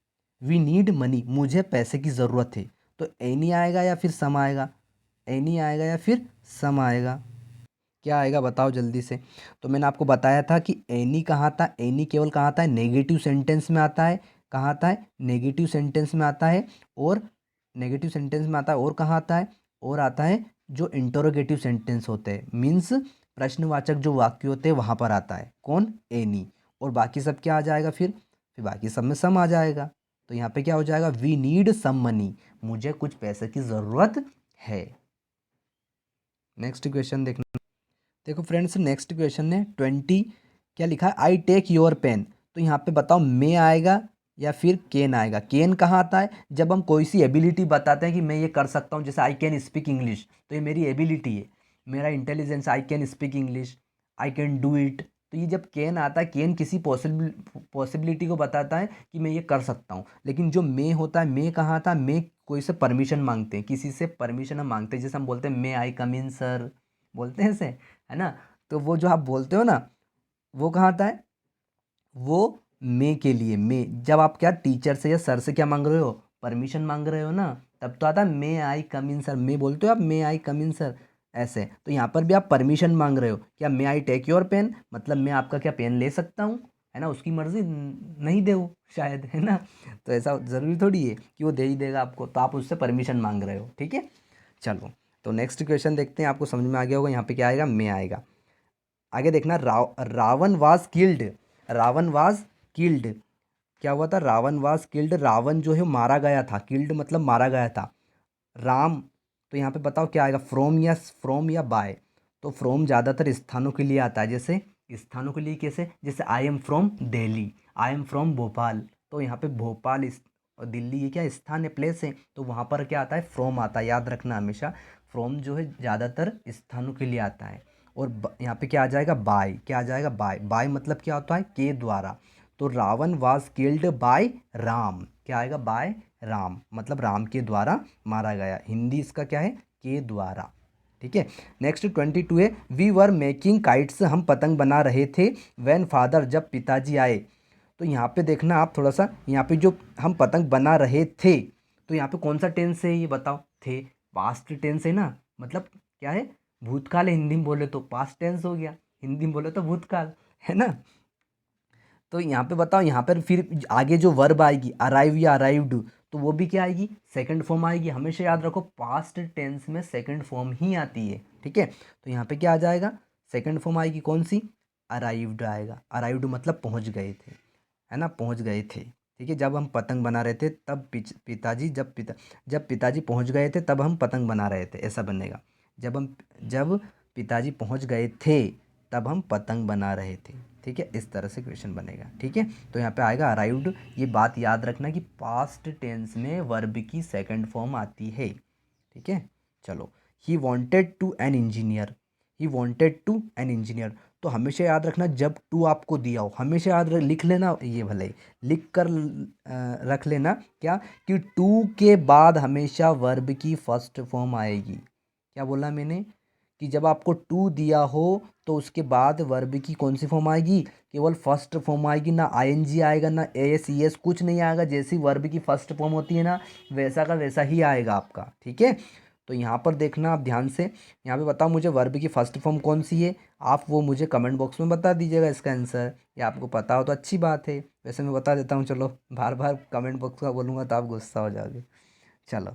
we need money, मुझे पैसे की ज़रूरत है। तो एनी आएगा या फिर सम आएगा, एनी आएगा या फिर सम आएगा, क्या आएगा बताओ जल्दी से। तो मैंने आपको बताया था कि एनी कहाँ आता है, एनी केवल कहाँ आता है, नेगेटिव सेंटेंस में आता है, कहाँ आता है, नेगेटिव सेंटेंस में आता है, और नेगेटिव सेंटेंस में आता है, और कहाँ आता है, और आता है जो इंटरोगेटिव सेंटेंस होते हैं, मीन्स प्रश्नवाचक जो वाक्य होते हैं वहाँ पर आता है। कौन, एनी। और बाकी सब क्या आ जाएगा, फिर बाकी सब में सम आ जाएगा। तो यहाँ पे क्या हो जाएगा, वी नीड सम मनी, मुझे कुछ पैसे की ज़रूरत है। नेक्स्ट क्वेश्चन देखना। देखो फ्रेंड्स, नेक्स्ट क्वेश्चन है 20, क्या लिखा है, आई टेक योर पेन। तो यहाँ पे बताओ मे आएगा या फिर केन आएगा। केन कहाँ आता है, जब हम कोई सी एबिलिटी बताते हैं कि मैं ये कर सकता हूँ, जैसे आई कैन स्पीक इंग्लिश, तो ये मेरी एबिलिटी है, मेरा intelligence, I can speak English, I can do it. तो ये जब केन आता है, केन किसी पॉसिबिलिटी को बताता है कि मैं ये कर सकता हूँ। लेकिन जो मे होता है, मे कहाँ आता है, मे कोई से परमिशन मांगते हैं, किसी से परमिशन हम मांगते हैं, जैसे हम बोलते हैं मे आई कम इन सर, बोलते हैं ऐसे, है ना। तो वो जो आप बोलते हो ना, वो कहाँ आता है, वो मे के लिए, मे जब आप क्या टीचर से या सर से क्या मांग रहे हो, परमिशन मांग रहे हो ना, तब तो आता है मे आई कम इन सर, मे बोलते हो आप, मे आई कम इन सर, ऐसे। तो यहाँ पर भी आप परमिशन मांग रहे हो, क्या मे आई टेक योर पेन, मतलब मैं आपका क्या पेन ले सकता हूँ, है ना। उसकी मर्जी नहीं दे वो शायद, है ना। तो ऐसा ज़रूरी थोड़ी है कि वो दे ही देगा आपको, तो आप उससे परमिशन मांग रहे हो, ठीक है। चलो, तो नेक्स्ट क्वेश्चन देखते हैं, आपको समझ में आ गया होगा, यहाँ पे क्या आएगा, मे आएगा। आगे देखना, Ravan was killed, Ravan was killed, क्या हुआ था, रावण वाज किल्ड, रावण जो है मारा गया था, किल्ड मतलब मारा गया था। राम, तो यहाँ पे बताओ क्या आएगा, फ्रोम या बाय। तो फ्रोम ज़्यादातर स्थानों के लिए आता है, जैसे स्थानों के लिए कैसे, जैसे I am from Delhi, I am from Bhopal. तो यहाँ पे भोपाल और दिल्ली ये क्या स्थान है, प्लेस है, तो वहाँ पर क्या आता है, फ्रॉम आता है, याद रखना हमेशा। फ्रॉम जो है ज़्यादातर स्थानों के लिए आता है। और यहाँ पे क्या आ जाएगा, बाय, क्या आ जाएगा, बाय, बाय मतलब क्या होता है, के द्वारा। तो Ravan was killed by Ram, क्या आएगा, बाय राम, मतलब राम के द्वारा मारा गया। हिंदी इसका क्या है, के द्वारा, ठीक है। नेक्स्ट 22 है, वी वर मेकिंग काइट्स, हम पतंग बना रहे थे, व्हेन फादर, जब पिताजी आए। तो यहाँ पे देखना आप थोड़ा सा, यहाँ पे जो हम पतंग बना रहे थे, तो यहाँ पे कौन सा टेंस है ये बताओ, थे, पास्ट टेंस है ना, मतलब क्या है, भूतकाल है, हिंदी में बोले तो पास्ट टेंस हो गया, हिंदी में बोले तो भूतकाल, है ना। तो यहाँ पे बताओ, यहाँ पर फिर आगे जो वर्ब आएगी, अराइव या अराइव्ड, तो वो भी क्या आएगी, सेकंड फॉर्म आएगी। हमेशा याद रखो, पास्ट टेंस में सेकंड फॉर्म ही आती है, ठीक है। तो यहाँ पे क्या आ जाएगा, सेकंड फॉर्म आएगी, कौन सी, अराइव्ड आएगा। अराइव्ड मतलब पहुँच गए थे, है ना, पहुँच गए थे, ठीक है। जब हम पतंग बना रहे थे तब पिताजी, जब पिताजी पहुँच गए थे तब हम पतंग बना रहे थे, ऐसा बनेगा। जब पिताजी पहुँच गए थे तब हम पतंग बना रहे थे, ठीक है। इस तरह से क्वेश्चन बनेगा, ठीक है। तो यहाँ पे आएगा अराइव्ड। ये बात याद रखना कि पास्ट टेंस में वर्ब की सेकंड फॉर्म आती है, ठीक है। चलो, he wanted to an engineer, he wanted to an engineer. तो हमेशा याद रखना, जब टू आपको दिया हो, हमेशा लिख लेना, ये भले ही लिख कर रख लेना, क्या, कि टू के बाद हमेशा वर्ब की फर्स्ट फॉर्म आएगी। क्या बोला मैंने, कि जब आपको टू दिया हो तो उसके बाद वर्ब की कौन सी फॉर्म आएगी, केवल फर्स्ट फॉर्म आएगी, ना आईएनजी आएगा, ना एस ई एस, कुछ नहीं आएगा। जैसी वर्ब की फर्स्ट फॉर्म होती है ना, वैसा का वैसा ही आएगा आपका, ठीक है। तो यहाँ पर देखना आप ध्यान से, यहाँ पे बताओ मुझे वर्ब की फर्स्ट फॉर्म कौन सी है, आप वो मुझे कमेंट बॉक्स में बता दीजिएगा इसका आंसर, या आपको पता हो तो अच्छी बात है, वैसे मैं बता देता हूँ। चलो, बार बार कमेंट बॉक्स का बोलूँगा तो आप गुस्सा हो जाओगे। चलो,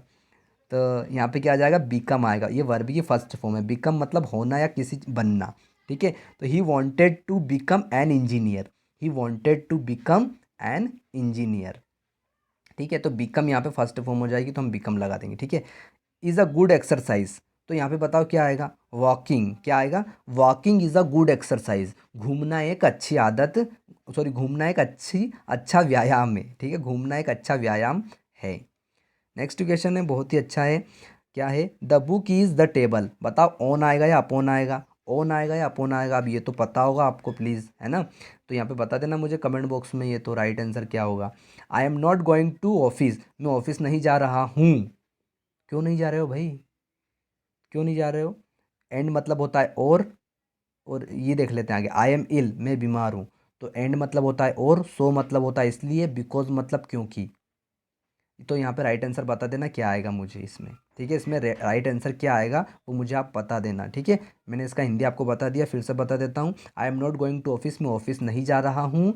तो यहाँ पे क्या आ जाएगा, बिकम आएगा। ये वर्ब की फर्स्ट फॉर्म है, बिकम मतलब होना या किसी बनना, ठीक है। तो he wanted to become an engineer, he wanted to become an engineer, ठीक है। तो बिकम यहाँ पे फर्स्ट फॉर्म हो जाएगी, तो हम बिकम लगा देंगे, ठीक है। इज़ अ गुड एक्सरसाइज, तो यहाँ पे बताओ क्या आएगा, वॉकिंग, क्या आएगा, walking is a good exercise, घूमना एक अच्छी आदत, सॉरी, घूमना एक अच्छा व्यायाम है, ठीक है, घूमना एक अच्छा व्यायाम है। नेक्स्ट क्वेश्चन है, बहुत ही अच्छा है, क्या है, the book is the table. बताओ ऑन आएगा या अपोन आएगा, ऑन आएगा या अपोन आएगा, अब ये तो पता होगा आपको प्लीज़, है ना। तो यहाँ पे बता देना मुझे कमेंट बॉक्स में, ये तो राइट आंसर क्या होगा। I am not going to office, मैं ऑफिस नहीं जा रहा हूँ। क्यों नहीं जा रहे हो भाई, क्यों नहीं जा रहे हो। एंड मतलब होता है और ये देख लेते हैं आगे, आई एम इल, मैं बीमार हूँ। तो एंड मतलब होता है और, सो मतलब होता है इसलिए, बिकॉज मतलब क्योंकि। तो यहाँ पे राइट आंसर बता देना क्या आएगा मुझे इसमें, ठीक है। इसमें राइट आंसर क्या आएगा वो मुझे आप बता देना, ठीक है। मैंने इसका हिंदी आपको बता दिया, फिर से बता देता हूँ। I am not going to office, मैं ऑफिस नहीं जा रहा हूँ।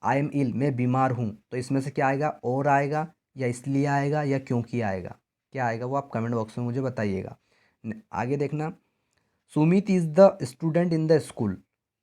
आई एम इल, मैं बीमार हूँ, तो इसमें से क्या आएगा, और आएगा या इसलिए आएगा या क्योंकि आएगा, क्या आएगा वो आप कमेंट बॉक्स में मुझे बताइएगा। आगे देखना, Sumit is the student in the school,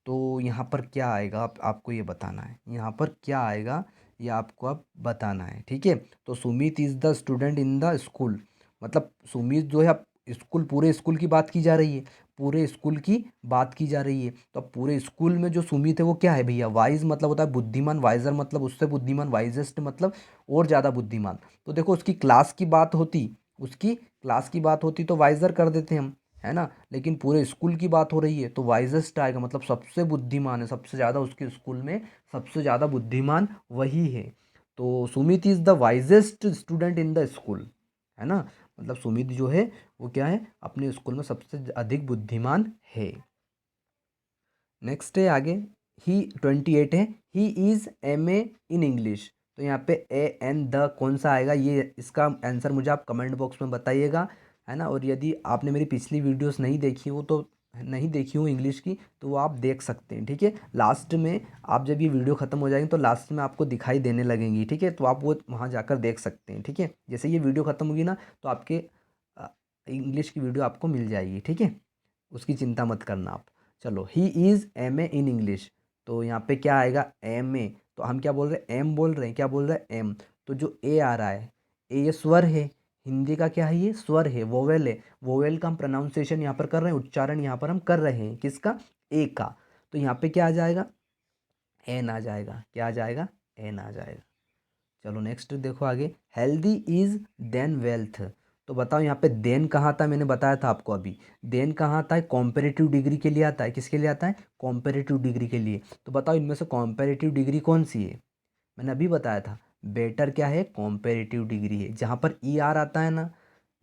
तो यहाँ पर क्या आएगा आपको ये बताना है, यहाँ पर क्या आएगा ये आपको अब बताना है, ठीक है। तो Sumit is the student in the school, मतलब सुमित जो है, अब स्कूल, पूरे स्कूल की बात की जा रही है, पूरे स्कूल की बात की जा रही है, तो अब पूरे स्कूल में जो सुमित है वो क्या है भैया, वाइज मतलब होता है बुद्धिमान, वाइजर मतलब उससे बुद्धिमान, वाइजेस्ट मतलब और ज़्यादा बुद्धिमान। तो देखो उसकी क्लास की बात होती, उसकी क्लास की बात होती तो वाइजर कर देते हम, है ना, लेकिन पूरे स्कूल की बात हो रही है तो वाइजेस्ट आएगा, मतलब सबसे बुद्धिमान है, सबसे ज़्यादा उसके स्कूल में सबसे ज़्यादा बुद्धिमान वही है। तो Sumit is the wisest student in the school, है ना, मतलब सुमित जो है वो क्या है, अपने स्कूल में सबसे अधिक बुद्धिमान है। नेक्स्ट है आगे, ही 28 है, he is M A in English, तो यहाँ पे ए एन द कौन सा आएगा, ये इसका आंसर मुझे आप कमेंट बॉक्स में बताइएगा, है ना। और यदि आपने मेरी पिछली वीडियोस नहीं देखी हो तो नहीं देखी हो इंग्लिश की, तो वो आप देख सकते हैं, ठीक है। लास्ट में आप जब ये वीडियो ख़त्म हो जाएगी तो लास्ट में आपको दिखाई देने लगेंगी, ठीक है, तो आप वो वहाँ जाकर देख सकते हैं, ठीक है। जैसे ये वीडियो ख़त्म होगी ना तो आपके इंग्लिश की वीडियो आपको मिल जाएगी, ठीक है, उसकी चिंता मत करना आप। चलो, he is M A in English, तो यहाँ पे क्या आएगा, एम ए, तो हम क्या बोल रहे हैं, एम बोल रहे हैं, क्या बोल रहे हैं, एम, तो जो ए आ रहा है, ए ये स्वर है, हिंदी का क्या है, ये स्वर है, वोवेल है, वोवेल का हम प्रोनाउंसिएशन यहाँ पर कर रहे हैं, उच्चारण यहाँ पर हम कर रहे हैं, किसका, ए का, तो यहाँ पे क्या आ जाएगा, एन आ जाएगा, क्या आ जाएगा, एन आ जाएगा। चलो नेक्स्ट देखो आगे, हेल्दी इज़ देन वेल्थ, तो बताओ यहाँ पे देन कहाँ आता है, मैंने बताया था आपको अभी, देन कहाँ आता है, कॉम्पेरेटिव डिग्री के लिए आता है, किसके लिए आता है, कॉम्पेरेटिव डिग्री के लिए। तो बताओ इनमें से कॉम्पेरेटिव डिग्री कौन सी है, मैंने अभी बताया था, बेटर क्या है, कॉम्पेरेटिव डिग्री है, जहाँ पर ई आर आता है ना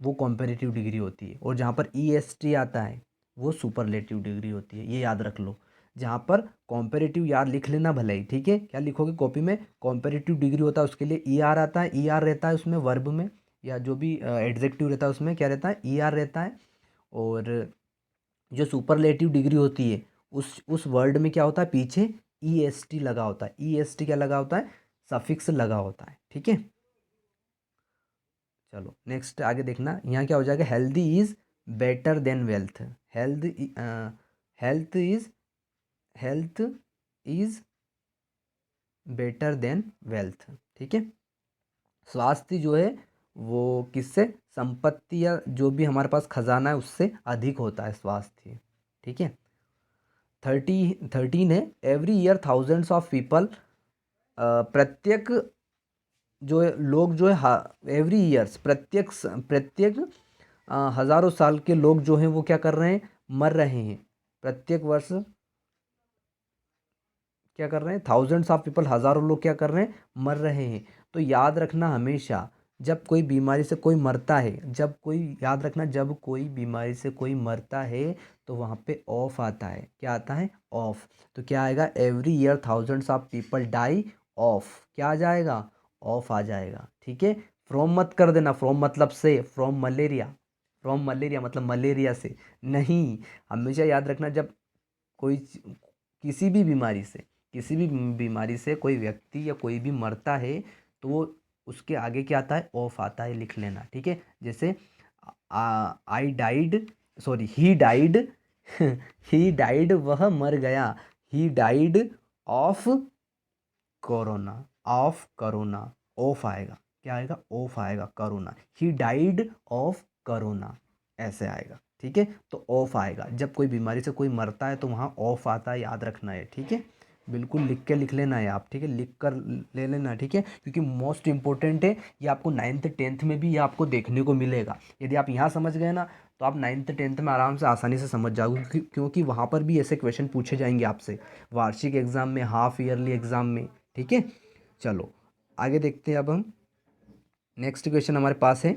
वो कॉम्पेरेटिव डिग्री होती है, और जहाँ पर ई एस टी आता है वो सुपरलेटिव डिग्री होती है, ये याद रख लो। जहाँ पर कॉम्पेरेटिव यार लिख लेना भले ही, ठीक है, क्या लिखोगे कॉपी में, कॉम्पेरेटिव डिग्री होता है उसके लिए ई आर आता है, ई आर रहता है उसमें वर्ब में, या जो भी एडजेक्टिव रहता है उसमें क्या रहता है, ई आर रहता है। और जो सुपरलेटिव डिग्री होती है उस वर्ड में क्या होता है, पीछे ई एस टी लगा होता है, ई एस टी क्या लगा होता है, सफिक्स लगा होता है, ठीक है। चलो नेक्स्ट आगे देखना, यहाँ क्या हो जाएगा, healthy is better than wealth, health health is health is better than wealth, ठीक है। स्वास्थ्य जो है वो किससे, संपत्ति या जो भी हमारे पास खजाना है उससे अधिक होता है स्वास्थ्य, ठीक है। 13 है, every year thousands of people, प्रत्येक जो है लोग जो है, एवरी ईयर्स, प्रत्येक हजारों साल के लोग जो हैं वो क्या कर रहे हैं, मर रहे हैं, प्रत्येक वर्ष क्या कर रहे हैं, थाउजेंड्स ऑफ पीपल, हज़ारों लोग क्या कर रहे हैं, मर रहे हैं। तो याद रखना हमेशा, जब कोई बीमारी से कोई मरता है, जब कोई, याद रखना, जब कोई बीमारी से कोई मरता है तो वहाँ पे ऑफ आता है, क्या आता है, ऑफ, तो क्या आएगा, every year thousands of people die of, क्या आ जाएगा, ऑफ आ जाएगा, ठीक है। फ्रॉम मत कर देना, फ्रॉम मतलब से, फ्रॉम मलेरिया, फ्रॉम मलेरिया मतलब मलेरिया से नहीं, हमेशा याद रखना, जब कोई किसी भी बीमारी से, किसी भी बीमारी से कोई व्यक्ति या कोई भी मरता है तो वो उसके आगे क्या आता है, ऑफ आता है, लिख लेना, ठीक है। जैसे आई died, sorry he died he died, वह मर गया, he died of corona, of corona, of आएगा, क्या आएगा, ऑफ आएगा, corona, he died of corona, ऐसे आएगा, ठीक है। तो ऑफ आएगा, जब कोई बीमारी से कोई मरता है तो वहाँ ऑफ आता है, याद रखना है, ठीक है। बिल्कुल लिख के लिख लेना है आप, ठीक है, लिख कर ले लेना, ठीक है, क्योंकि मोस्ट इंपॉर्टेंट है ये, आपको 9th 10th में भी ये आपको देखने को मिलेगा। यदि आप यहाँ समझ गए ना तो आप 9th 10th में आराम से आसानी से समझ जाओगे, क्योंकि वहाँ पर भी ऐसे क्वेश्चन पूछे जाएंगे आपसे, वार्षिक एग्जाम में, हाफ ईयरली एग्जाम में, ठीक है। चलो आगे देखते हैं अब हम, नेक्स्ट क्वेश्चन हमारे पास है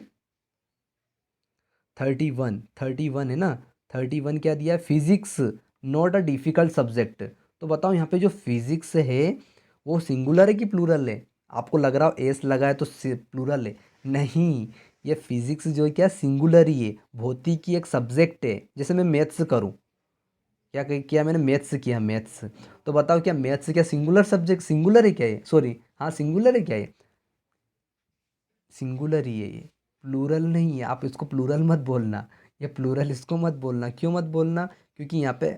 31 है ना, 31 क्या दिया है, physics not a difficult subject, तो बताओ यहाँ पे जो फिजिक्स है वो सिंगुलर है कि प्लूरल है, आपको लग रहा हो एस लगा है तो प्लूरल है, नहीं, ये फिजिक्स जो है क्या, सिंगुलर ही है, भौतिकी एक सब्जेक्ट है, जैसे मैं मैथ्स करूँ, किया मैंने, मैथ्स किया, मैथ्स। तो बताओ क्या मैथ्स क्या सिंगुलर सब्जेक्ट, सिंगुलर है क्या ये, सॉरी हाँ सिंगुलर है क्या ये, सिंगुलर ही है ये, प्लूरल नहीं है। आप इसको प्लूरल मत बोलना, ये प्लूरल इसको मत बोलना। क्यों मत बोलना? क्योंकि यहाँ पे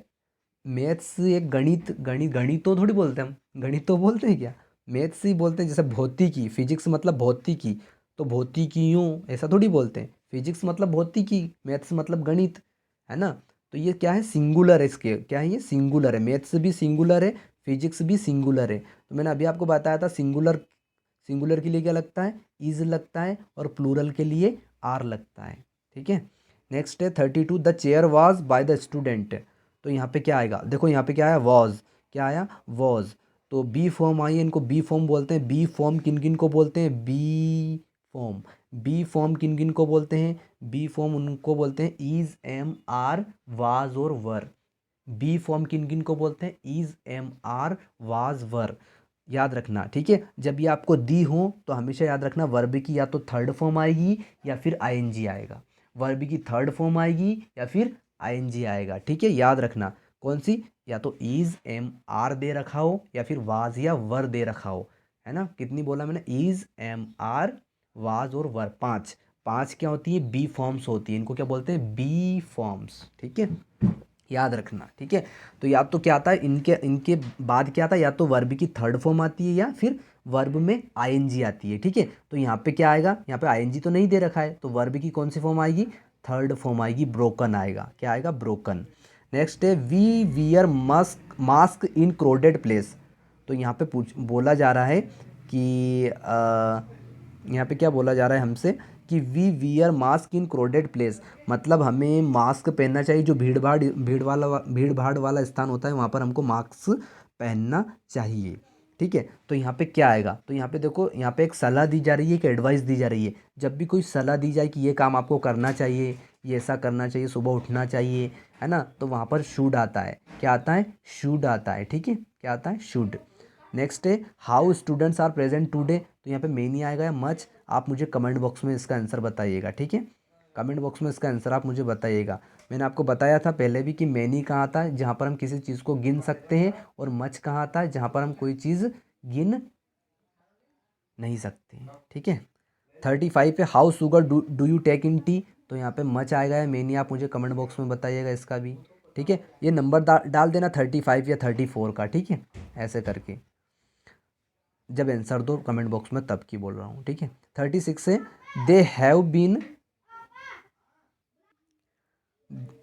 मैथ्स एक गणित, गणित तो थोड़ी बोलते हैं हम, गणित तो बोलते हैं क्या, मैथ्स ही बोलते हैं। जैसे भौतिकी, फिजिक्स मतलब भौतिकी, तो भौतिकियों ऐसा थोड़ी बोलते हैं। फिजिक्स मतलब भौतिकी, मैथ्स मतलब गणित, है ना। तो ये क्या है, सिंगुलर है, इसके क्या है, ये सिंगुलर है। मैथ्स भी सिंगुलर है, फिजिक्स भी सिंगुलर है। तो मैंने अभी आपको बताया था सिंगुलर, सिंगुलर के लिए क्या लगता है, इज लगता है, और प्लूरल के लिए आर लगता है। ठीक है। नेक्स्ट है 32, the chair was by the student. तो यहाँ पे क्या आएगा, देखो यहाँ पे क्या आया, वॉज, क्या आया, वॉज। तो बी फॉर्म आई है, इनको बी फॉर्म बोलते हैं। बी फॉर्म किन किन को बोलते हैं, बी फॉर्म, बी फॉर्म किन किन को बोलते हैं, बी फॉर्म उनको बोलते हैं इज, एम, आर, वाज और वर। बी फॉर्म किन किन को बोलते हैं, इज, एम, आर, वाज, वर। याद रखना, ठीक है। जब ये आपको दी हो तो हमेशा याद रखना वर्ब की या तो थर्ड फॉर्म आएगी या फिर आईएनजी आएगा। वर्ब की थर्ड फॉर्म आएगी या फिर आईएनजी आएगा, ठीक है। याद रखना कौन सी, या तो इज, एम, आर दे रखा हो या फिर वाज या वर दे रखा हो, है ना। कितनी बोला मैंने, इज, एम, आर, वाज और वर, पांच। पांच क्या होती है, बी फॉर्म्स होती है, इनको क्या बोलते हैं, बी फॉर्म्स, ठीक है। याद रखना, ठीक है। तो या तो क्या आता है, इनके इनके बाद क्या आता है, या तो वर्ब की थर्ड फॉर्म आती है या फिर वर्ब में आईएनजी आती है, ठीक है। तो यहाँ पे क्या आएगा, यहाँ पे आईएनजी तो नहीं दे रखा है, तो वर्ब की कौन सी फॉर्म आएगी, थर्ड फॉर्म आएगी, ब्रोकन आएगा, क्या आएगा, ब्रोकन। नेक्स्ट है we wear mask, mask in crowded place. तो यहाँ पे पूछ बोला जा रहा है कि यहाँ पे क्या बोला जा रहा है हमसे कि we wear mask in crowded place, मतलब हमें मास्क पहनना चाहिए। जो भीड़ भाड़ वाला स्थान होता है वहाँ पर हमको मास्क पहनना चाहिए, ठीक है। तो यहाँ पे क्या आएगा, तो यहाँ पे देखो, यहाँ पे एक सलाह दी जा रही है, एक एडवाइस दी जा रही है। जब भी कोई सलाह दी जाए कि ये काम आपको करना चाहिए, ये ऐसा करना चाहिए, सुबह उठना चाहिए, है ना, तो वहाँ पर शुड आता है, क्या आता है, शुड आता है, ठीक है। क्या आता है, शुड। नेक्स्ट है how students are present today. तो यहाँ पे मेनी आएगा या मच, आप मुझे कमेंट बॉक्स में इसका आंसर बताइएगा, ठीक है। कमेंट बॉक्स में इसका आंसर आप मुझे बताइएगा। मैंने आपको बताया था पहले भी कि मैनी कहाँ आता है, जहाँ पर हम किसी चीज़ को गिन सकते हैं, और मच कहाँ आता है, जहाँ पर हम कोई चीज़ गिन नहीं सकते, ठीक है। 35 पे how sugar do you take in tea. तो यहाँ पे मच आएगा या मैनी, आप मुझे कमेंट बॉक्स में बताइएगा इसका भी, ठीक है। ये नंबर डाल देना 35 या 34 का, ठीक है, ऐसे करके। जब आंसर दो कमेंट बॉक्स में तब की बोल रहा हूँ, ठीक है। 36 से दे हैव बीन,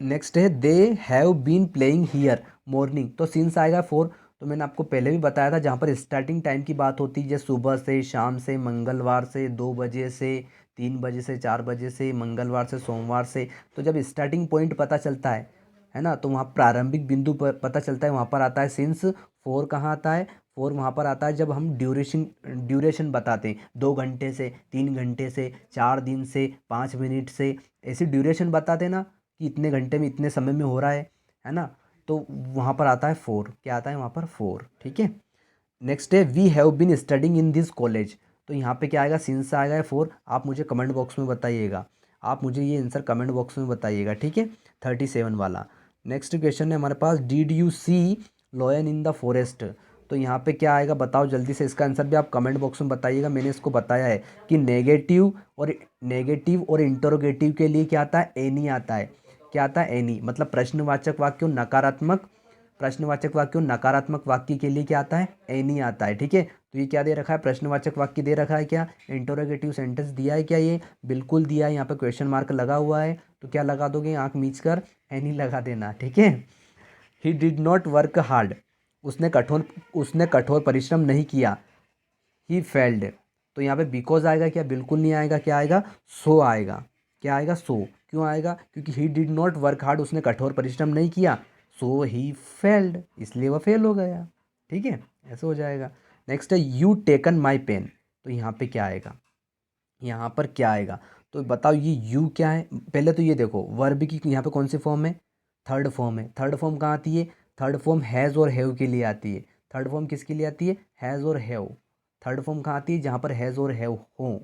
नेक्स्ट है they have been playing here morning. तो सिंस आएगा 4। तो मैंने आपको पहले भी बताया था, जहाँ पर स्टार्टिंग टाइम की बात होती है, जैसे सुबह से, शाम से, मंगलवार से 2 बजे से, 3 बजे से, 4 बजे से, मंगलवार से, सोमवार से। तो जब स्टार्टिंग पॉइंट पता चलता है ना, तो वहाँ प्रारंभिक बिंदु पता चलता है, वहाँ पर आता है सिंस। 4 कहाँ आता है, 4 वहाँ पर आता है जब हम ड्यूरेशन बताते हैं, 2 घंटे से, 3 घंटे से, 4 दिन से, 5 मिनट से, ऐसी ड्यूरेशन बताते हैं ना, कि इतने घंटे में, इतने समय में हो रहा है ना। तो वहाँ पर आता है 4, क्या आता है वहाँ पर, 4, ठीक है। नेक्स्ट है we have been studying in this college. तो यहाँ पे क्या आएगा, सिंस आएगा या 4, आप मुझे कमेंट बॉक्स में बताइएगा, आप मुझे ये आंसर कमेंट बॉक्स में बताइएगा, ठीक है। 37 वाला। नेक्स्ट क्वेश्चन है हमारे पास, did you see lion in the forest. तो यहाँ पे क्या आएगा, बताओ जल्दी से, इसका आंसर भी आप कमेंट बॉक्स में बताइएगा। मैंने इसको बताया है कि नेगेटिव और इंटरोगेटिव के लिए क्या आता है, एनी आता है। क्या आता है, एनी, मतलब प्रश्नवाचक वाक्य और नकारात्मक, प्रश्नवाचक वाक्य और नकारात्मक वाक्य के लिए क्या आता है, एनी आता है, ठीक है। तो ये क्या दे रखा है, प्रश्नवाचक वाक्य दे रखा है क्या, इंटरोगेटिव सेंटेंस दिया है क्या, ये बिल्कुल दिया है। यहाँ पे क्वेश्चन मार्क लगा हुआ है, तो क्या लगा दोगे, आंख मीच कर एनी लगा देना, ठीक है। He did not work hard, उसने कठोर परिश्रम नहीं किया। He failed. तो यहाँ पे बिकॉज आएगा क्या, बिल्कुल नहीं आएगा, क्या आएगा, सो आएगा, क्या आएगा, सो। क्यों आएगा, क्योंकि he did not work hard, उसने कठोर परिश्रम नहीं किया, सो ही फेल्ड, इसलिए वह फेल हो गया, ठीक है, ऐसे हो जाएगा। नेक्स्ट है यू टेकन माई पेन। तो यहाँ पे क्या आएगा, यहाँ पर क्या आएगा, तो बताओ ये यू क्या है। पहले तो ये देखो वर्ब की यहाँ पे कौन सी फॉर्म है, थर्ड फॉर्म है। थर्ड फॉर्म कहाँ आती है, थर्ड फॉर्म हैज़ और हैव के लिए आती है। थर्ड फॉर्म किसके लिए आती है, हैज़ और हैव। थर्ड फॉर्म कहाँ आती है, जहाँ पर हैज़ और हैव हो,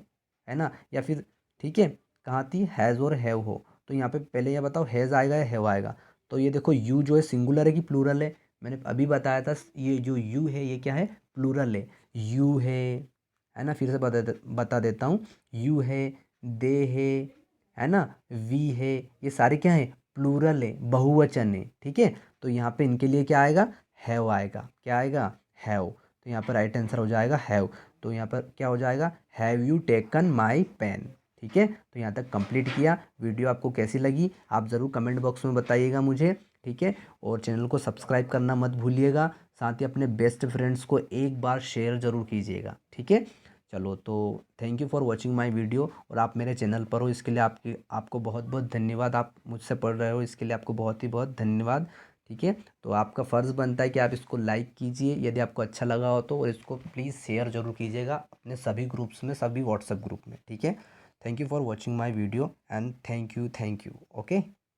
है ना, या फिर, ठीक है, कहाँ आती है, हैज़ और हैव हो। तो यहाँ पे पहले ये बताओ हैज़ आएगा या हैव आएगा। तो ये देखो यू जो है सिंगुलर है कि प्लूरल है, मैंने अभी बताया था ये जो यू है ये क्या है, प्लूरल है। यू है ना, फिर से बता देता हूँ, यू है, दे है ना, वी है, ये सारे क्या है, प्लूरल है, बहुवचन है, ठीक है। तो यहाँ पे इनके लिए क्या आएगा, हैव आएगा, क्या आएगा, हैव। तो यहाँ पर राइट आंसर हो जाएगा हैव। तो यहाँ पर क्या हो जाएगा, have you taken my pen, ठीक है। तो यहाँ तक कंप्लीट किया। वीडियो आपको कैसी लगी आप ज़रूर कमेंट बॉक्स में बताइएगा मुझे, ठीक है। और चैनल को सब्सक्राइब करना मत भूलिएगा, साथ ही अपने बेस्ट फ्रेंड्स को एक बार शेयर ज़रूर कीजिएगा, ठीक है। चलो तो thank you for watching my video. और आप मेरे चैनल पर हो इसके लिए आपको बहुत बहुत धन्यवाद, आप मुझसे पढ़ रहे हो इसके लिए आपको बहुत ही बहुत धन्यवाद, ठीक है। तो आपका फ़र्ज़ बनता है कि आप इसको लाइक कीजिए यदि आपको अच्छा लगा हो तो, और इसको प्लीज़ शेयर ज़रूर कीजिएगा अपने सभी ग्रुप्स में, सभी व्हाट्सएप ग्रुप में, ठीक है। Thank you for watching my video and thank you okay.